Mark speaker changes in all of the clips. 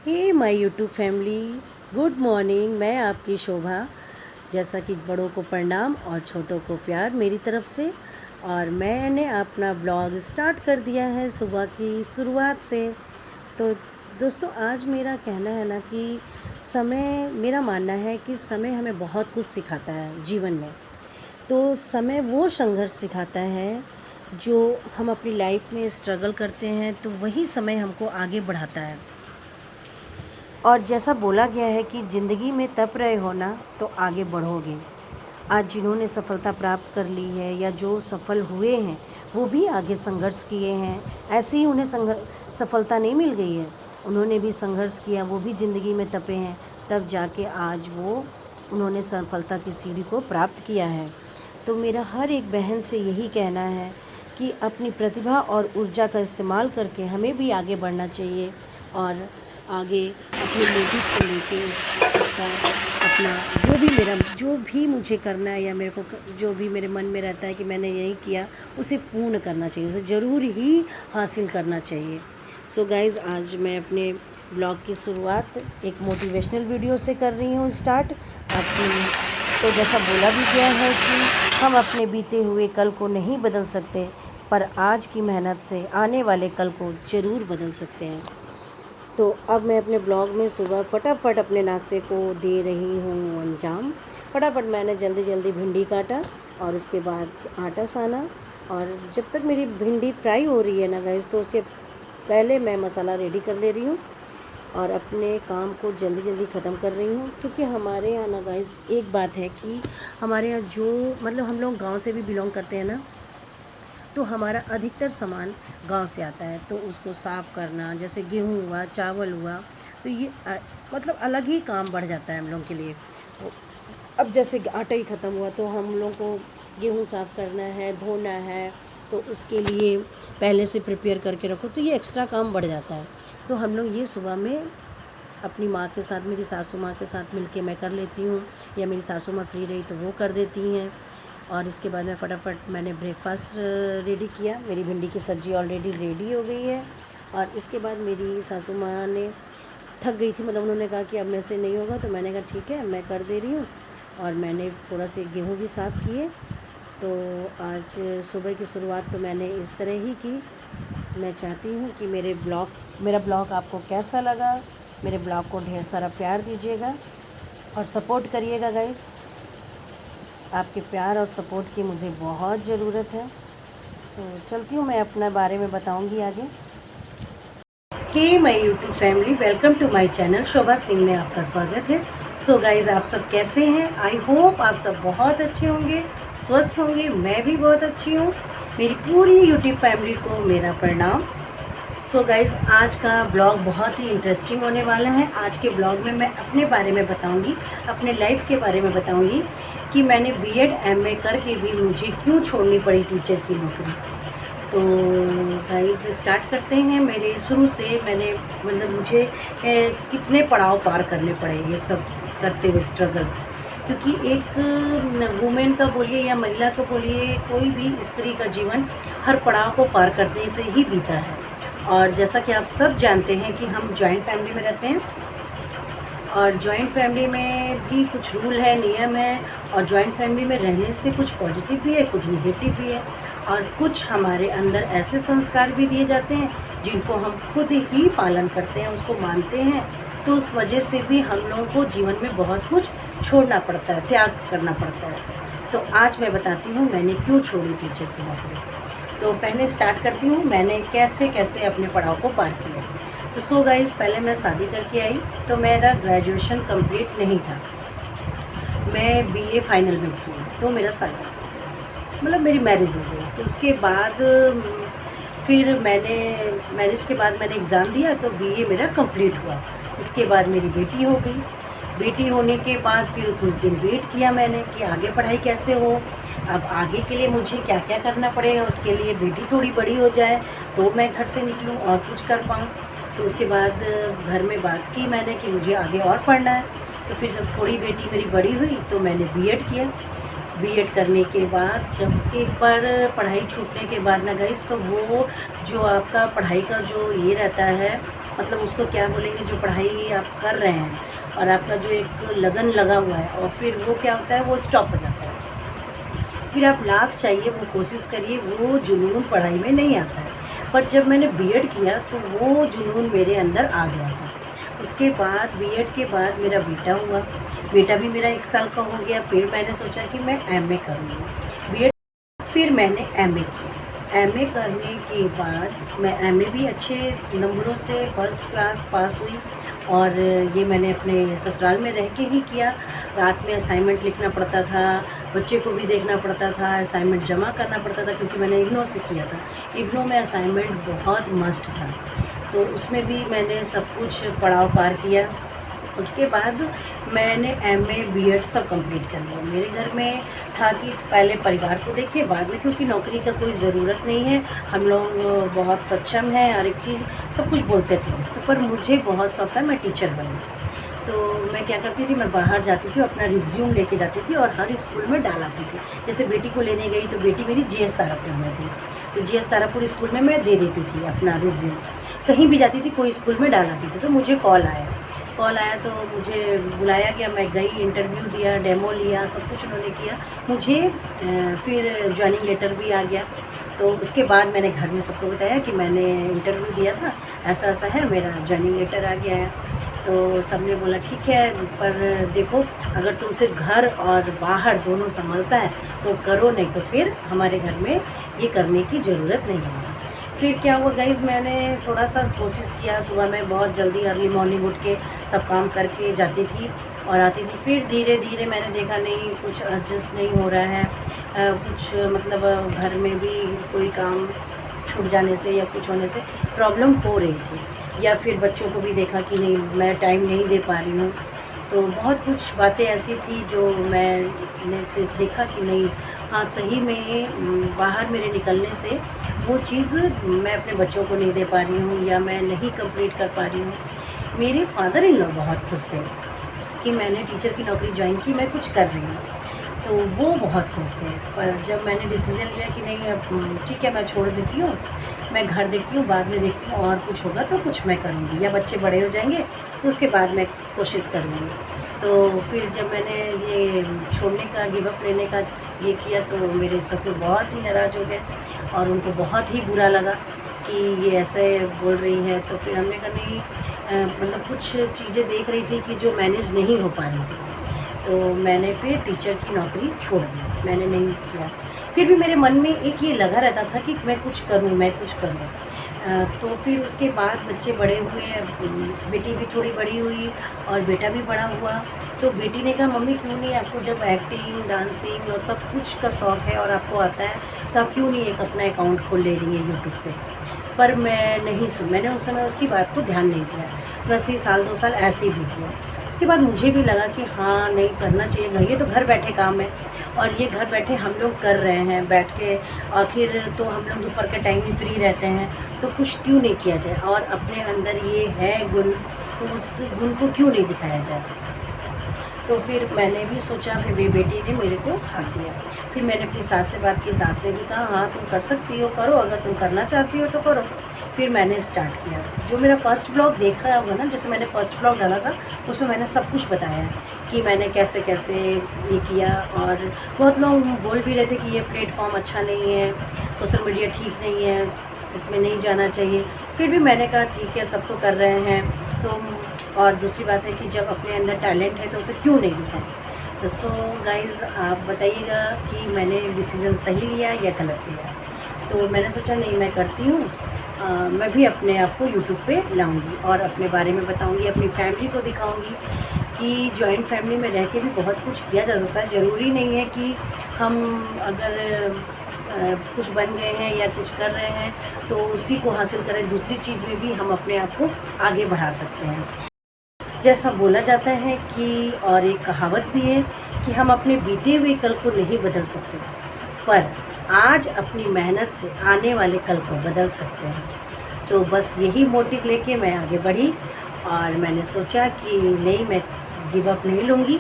Speaker 1: Hey my YouTube family, good morning. मैं आपकी शोभा। जैसा कि बड़ों को प्रणाम और छोटों को प्यार मेरी तरफ से। और मैंने अपना ब्लॉग स्टार्ट कर दिया है सुबह की शुरुआत से। तो दोस्तों, आज मेरा कहना है ना कि मेरा मानना है कि समय हमें बहुत कुछ सिखाता है जीवन में। तो समय वो संघर्ष सिखाता है जो हम अपनी लाइफ में स्ट्रगल करते हैं, तो वही समय हमको आगे बढ़ाता है। और जैसा बोला गया है कि ज़िंदगी में तप रहे हो ना तो आगे बढ़ोगे। आज जिन्होंने सफलता प्राप्त कर ली है या जो सफल हुए हैं वो भी आगे संघर्ष किए हैं। ऐसे ही उन्हें सफलता नहीं मिल गई है, उन्होंने भी संघर्ष किया, वो भी ज़िंदगी में तपे हैं, तब जाके आज उन्होंने सफलता की सीढ़ी को प्राप्त किया है। तो मेरा हर एक बहन से यही कहना है कि अपनी प्रतिभा और ऊर्जा का इस्तेमाल करके हमें भी आगे बढ़ना चाहिए और आगे अपने मोटिव को लेके इसका अपना जो भी मुझे करना है या मेरे को जो भी मेरे मन में रहता है कि मैंने यही किया, उसे पूर्ण करना चाहिए, उसे ज़रूर ही हासिल करना चाहिए। सो गाइज़, आज मैं अपने ब्लॉग की शुरुआत एक मोटिवेशनल वीडियो से कर रही हूँ स्टार्ट अपनी। तो जैसा बोला भी गया है कि हम अपने बीते हुए कल को नहीं बदल सकते, पर आज की मेहनत से आने वाले कल को ज़रूर बदल सकते हैं। तो अब मैं अपने ब्लॉग में सुबह फटाफट अपने नाश्ते को दे रही हूँ अंजाम। फटाफट मैंने जल्दी जल्दी भिंडी काटा और उसके बाद आटा साना। और जब तक मेरी भिंडी फ्राई हो रही है ना गाइस, तो उसके पहले मैं मसाला रेडी कर ले रही हूँ और अपने काम को जल्दी जल्दी ख़त्म कर रही हूँ। क्योंकि हमारे यहाँ ना गाइस एक बात है कि हमारे यहाँ जो मतलब हम लोग गाँव से भी बिलोंग करते हैं ना, तो हमारा अधिकतर सामान गांव से आता है। तो उसको साफ़ करना, जैसे गेहूँ हुआ, चावल हुआ, तो ये मतलब अलग ही काम बढ़ जाता है हम लोगों के लिए। तो अब जैसे आटा ही ख़त्म हुआ तो हम लोगों को गेहूँ साफ़ करना है, धोना है, तो उसके लिए पहले से प्रिपेयर करके रखो, तो ये एक्स्ट्रा काम बढ़ जाता है। तो हम लोग ये सुबह में अपनी माँ के साथ, मेरी सासू माँ के साथ मिलके मैं कर लेती हूँ, या मेरी सासू माँ फ्री रही तो वो कर देती हैं। और इसके बाद में फटाफट मैंने ब्रेकफास्ट रेडी किया। मेरी भिंडी की सब्ज़ी ऑलरेडी रेडी हो गई है। और इसके बाद मेरी सासू माँ ने थक गई थी, मतलब उन्होंने कहा कि अब मेरे से नहीं होगा, तो मैंने कहा ठीक है, मैं कर दे रही हूँ। और मैंने थोड़ा से गेहूँ भी साफ़ किए। तो आज सुबह की शुरुआत तो मैंने इस तरह ही की। मैं चाहती हूँ कि मेरा ब्लॉग आपको कैसा लगा। मेरे ब्लॉग को ढेर सारा प्यार दीजिएगा और सपोर्ट करिएगा गाइस। आपके प्यार और सपोर्ट की मुझे बहुत ज़रूरत है। तो चलती हूँ, मैं अपना बारे में बताऊँगी आगे। Hey my YouTube family, welcome to my channel. Shobha Singh में आपका स्वागत है। सो गाइज, आप सब कैसे हैं? आई होप आप सब बहुत अच्छे होंगे, स्वस्थ होंगे। मैं भी बहुत अच्छी हूँ। मेरी पूरी यूट्यूब फैमिली को मेरा प्रणाम। सो गाइज़, आज का ब्लॉग बहुत ही इंटरेस्टिंग होने वाला है। आज के ब्लॉग में मैं अपने बारे में बताऊंगी, अपने लाइफ के बारे में बताऊंगी कि मैंने बीएड एमए करके भी मुझे क्यों छोड़नी पड़ी टीचर की नौकरी। तो गाइज़, स्टार्ट करते हैं। मेरे शुरू से मैंने मतलब मुझे कितने पड़ाव पार करने पड़े ये सब करते हुए स्ट्रगल। क्योंकि एक वुमेन का बोलिए या महिला का बोलिए, कोई भी स्त्री का जीवन हर पड़ाव को पार करने से ही बीता है। और जैसा कि आप सब जानते हैं कि हम जॉइंट फैमिली में रहते हैं, और जॉइंट फैमिली में भी कुछ रूल है, नियम है। और जॉइंट फैमिली में रहने से कुछ पॉजिटिव भी है, कुछ नेगेटिव भी है। और कुछ हमारे अंदर ऐसे संस्कार भी दिए जाते हैं जिनको हम खुद ही पालन करते हैं, उसको मानते हैं। तो उस वजह से भी हम लोगों को जीवन में बहुत कुछ छोड़ना पड़ता है, त्याग करना पड़ता है। तो आज मैं बताती हूँ मैंने क्यों छोड़ी टीचर की नौकरी। तो पहले स्टार्ट करती हूँ मैंने कैसे कैसे अपने पड़ाव को पार किया। तो सो गाइस, पहले मैं शादी करके आई तो मेरा ग्रेजुएशन कंप्लीट नहीं था। मैं बीए फाइनल में थी, तो मेरा शादी मतलब मेरी मैरिज हो गई। तो उसके बाद फिर मैरिज के बाद मैंने एग्ज़ाम दिया तो बीए मेरा कंप्लीट हुआ। उसके बाद मेरी बेटी हो गई। बेटी होने के बाद फिर कुछ दिन वेट किया मैंने कि आगे पढ़ाई कैसे हो, अब आगे के लिए मुझे क्या क्या करना पड़ेगा। उसके लिए बेटी थोड़ी बड़ी हो जाए तो मैं घर से निकलूँ और कुछ कर पाऊँ। तो उसके बाद घर में बात की मैंने कि मुझे आगे और पढ़ना है। तो फिर जब थोड़ी बेटी मेरी बड़ी हुई तो मैंने बीएड किया। बीएड करने के बाद जब एक बार पढ़ाई छूटने के बाद ना गाइस, तो वो जो आपका पढ़ाई का जो ये रहता है, मतलब उसको क्या बोलेंगे, जो पढ़ाई आप कर रहे हैं और आपका जो एक लगन लगा हुआ है, और फिर वो क्या होता है, वो स्टॉप हो जाता है। फिर आप लाख चाहिए, वो कोशिश करिए, वो जुनून पढ़ाई में नहीं आता है। पर जब मैंने बीएड किया तो वो जुनून मेरे अंदर आ गया था। उसके बाद बीएड के बाद मेरा बेटा हुआ, बेटा भी मेरा 1 साल का हो गया। फिर मैंने सोचा कि मैं एमए करूँगी। बीएड फिर मैंने एमए किया। एमए करने के बाद मैं एमए भी अच्छे नंबरों से फर्स्ट क्लास पास हुई। और ये मैंने अपने ससुराल में रह के ही किया। रात में असाइनमेंट लिखना पड़ता था, बच्चे को भी देखना पड़ता था, असाइनमेंट जमा करना पड़ता था, क्योंकि मैंने इग्नू से किया था। इग्नू में असाइनमेंट बहुत मस्ट था, तो उसमें भी मैंने सब कुछ पड़ाव पार किया। उसके बाद मैंने एमए बीएड सब कंप्लीट कर लिया। मेरे घर में था कि पहले परिवार को देखिए, बाद में, क्योंकि नौकरी का कोई ज़रूरत नहीं है, हम लोग बहुत सक्षम हैं, हर एक चीज़ सब कुछ बोलते थे। तो पर मुझे बहुत शौक था मैं टीचर बनूँ। तो मैं क्या करती थी, मैं बाहर जाती थी, अपना रिज्यूम लेके जाती थी और हर स्कूल में डालाती थी। जैसे बेटी को लेने गई तो बेटी मेरी जीएस तारापुर में थी, तो जीएस तारापुर स्कूल में मैं दे देती थी अपना रिज्यूम। कहीं भी जाती थी, कोई स्कूल में डालाती थी, तो मुझे कॉल आया तो मुझे बुलाया गया। मैं गई, इंटरव्यू दिया, डेमो लिया, सब कुछ उन्होंने किया। मुझे फिर जॉइनिंग लेटर भी आ गया। तो उसके बाद मैंने घर में सबको बताया कि मैंने इंटरव्यू दिया था, ऐसा ऐसा है, मेरा जॉइनिंग लेटर आ गया है। तो सबने बोला ठीक है, पर देखो अगर तुमसे घर और बाहर दोनों संभलता है तो करो, नहीं तो फिर हमारे घर में ये करने की ज़रूरत नहीं है। फिर क्या हुआ गाइस, मैंने थोड़ा सा कोशिश किया। सुबह में बहुत जल्दी अर्ली मॉर्निंग उठ के सब काम करके जाती थी और आती थी। फिर धीरे धीरे मैंने देखा नहीं, कुछ एडजस्ट नहीं हो रहा है, कुछ मतलब घर में भी कोई काम छूट जाने से या कुछ होने से प्रॉब्लम हो रही थी। या फिर बच्चों को भी देखा कि नहीं, मैं टाइम नहीं दे पा रही हूँ। तो बहुत कुछ बातें ऐसी थी जो मैंने से देखा कि नहीं, हाँ सही में बाहर मेरे निकलने से वो चीज़ मैं अपने बच्चों को नहीं दे पा रही हूँ या मैं नहीं कंप्लीट कर पा रही हूँ। मेरे फादर इन लॉ बहुत खुश थे कि मैंने टीचर की नौकरी ज्वाइन की, मैं कुछ कर रही हूँ, तो वो बहुत खुश थे। पर जब मैंने डिसीज़न लिया कि नहीं, अब ठीक है, मैं छोड़ देती हूँ, मैं घर देखती हूँ, बाद में देखती हूँ, और कुछ होगा तो कुछ मैं करूँगी, या बच्चे बड़े हो जाएंगे तो उसके बाद मैं कोशिश करूँगी। तो फिर जब मैंने ये छोड़ने का, गिव अप लेने का ये किया, तो मेरे ससुर बहुत ही नाराज़ हो गए और उनको बहुत ही बुरा लगा कि ये ऐसे बोल रही है। तो फिर हमने कहा नहीं, मतलब कुछ चीज़ें देख रही थी कि जो मैनेज नहीं हो पा रही थी, तो मैंने फिर टीचर की नौकरी छोड़ दी, मैंने नहीं किया। फिर भी मेरे मन में एक ये लगा रहता था कि मैं कुछ करूं, मैं कुछ करूं। तो फिर उसके बाद बच्चे बड़े हुए, बेटी भी थोड़ी बड़ी हुई और बेटा भी बड़ा हुआ। तो बेटी ने कहा मम्मी क्यों नहीं, आपको जब एक्टिंग, डांसिंग और सब कुछ का शौक़ है और आपको आता है, तो आप क्यों नहीं एक अपना अकाउंट खोल ले रही है यूट्यूब पे। पर मैं नहीं मैंने उस समय उसकी बात को ध्यान नहीं दिया, वैसे ही 1-2 साल ऐसे ही बीत गया। उसके बाद मुझे भी लगा कि हाँ नहीं, करना चाहिए, घर ये तो घर बैठे काम है और ये घर बैठे हम लोग कर रहे हैं बैठ के, आखिर तो हम लोग दोपहर के टाइम भी फ्री रहते हैं, तो कुछ क्यों नहीं किया जाए, और अपने अंदर ये है गुण, तो उस गुण को क्यों नहीं दिखाया जाए। तो फिर मैंने भी सोचा, फिर मेरी बेटी ने मेरे को साथ दिया। फिर मैंने अपनी सास से बात की, सास ने भी कहा हाँ तुम कर सकती हो, करो, अगर तुम करना चाहती हो तो करो। फिर मैंने स्टार्ट किया। जो मेरा फ़र्स्ट ब्लॉग देख रहा होगा ना, जैसे मैंने फ़र्स्ट ब्लॉग डाला था, उसमें मैंने सब कुछ बताया कि मैंने कैसे कैसे ये किया। और बहुत लोग बोल भी रहे थे कि ये प्लेटफॉर्म अच्छा नहीं है, सोशल मीडिया ठीक नहीं है, इसमें नहीं जाना चाहिए। फिर भी मैंने कहा ठीक है, सब तो कर रहे हैं तो, और दूसरी बात है कि जब अपने अंदर टैलेंट है तो उसे क्यों नहीं दिखाएं। तो सो गाइज़, आप बताइएगा कि मैंने डिसीज़न सही लिया या गलत लिया। तो मैंने सोचा नहीं, मैं करती हूँ, मैं भी अपने आप को यूट्यूब पे लाऊंगी और अपने बारे में बताऊंगी, अपनी फैमिली को दिखाऊंगी कि जॉइंट फैमिली में रह के भी बहुत कुछ किया जा सकता है। ज़रूरी नहीं है कि हम अगर कुछ बन गए हैं या कुछ कर रहे हैं तो उसी को हासिल करें, दूसरी चीज़ में भी हम अपने आप को आगे बढ़ा सकते हैं। जैसा बोला जाता है कि, और एक कहावत भी है कि हम अपने बीते हुए कल को नहीं बदल सकते, पर आज अपनी मेहनत से आने वाले कल को बदल सकते हैं। तो बस यही मोटिव लेके मैं आगे बढ़ी और मैंने सोचा कि नहीं, मैं गिव अप नहीं लूँगी।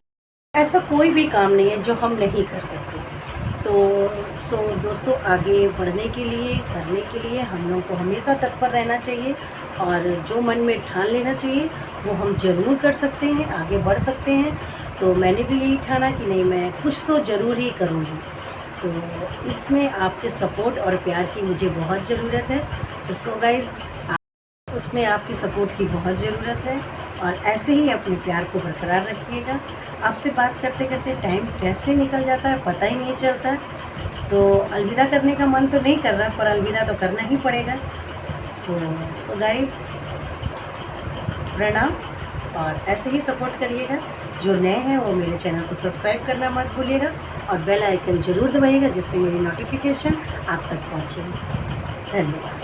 Speaker 1: ऐसा कोई भी काम नहीं है जो हम नहीं कर सकते। तो दोस्तों, आगे बढ़ने के लिए, करने के लिए हम लोगों को हमेशा तत्पर रहना चाहिए और जो मन में ठान लेना चाहिए वो हम ज़रूर कर सकते हैं, आगे बढ़ सकते हैं। तो मैंने भी यही ठाना कि नहीं, मैं कुछ तो ज़रूर ही करूँगी। तो इसमें आपके सपोर्ट और प्यार की मुझे बहुत ज़रूरत है। तो सो गाइज़, उसमें आपकी सपोर्ट की बहुत ज़रूरत है और ऐसे ही अपने प्यार को बरकरार रखिएगा। आपसे बात करते करते टाइम कैसे निकल जाता है पता ही नहीं चलता। तो अलविदा करने का मन तो नहीं कर रहा, पर अलविदा तो करना ही पड़ेगा। तो सो गाइस, प्रणाम और ऐसे ही सपोर्ट करिएगा। जो नए हैं वो मेरे चैनल को सब्सक्राइब करना मत भूलिएगा और बेल आइकन ज़रूर दबाइएगा जिससे मेरी नोटिफिकेशन आप तक पहुँचे। धन्यवाद।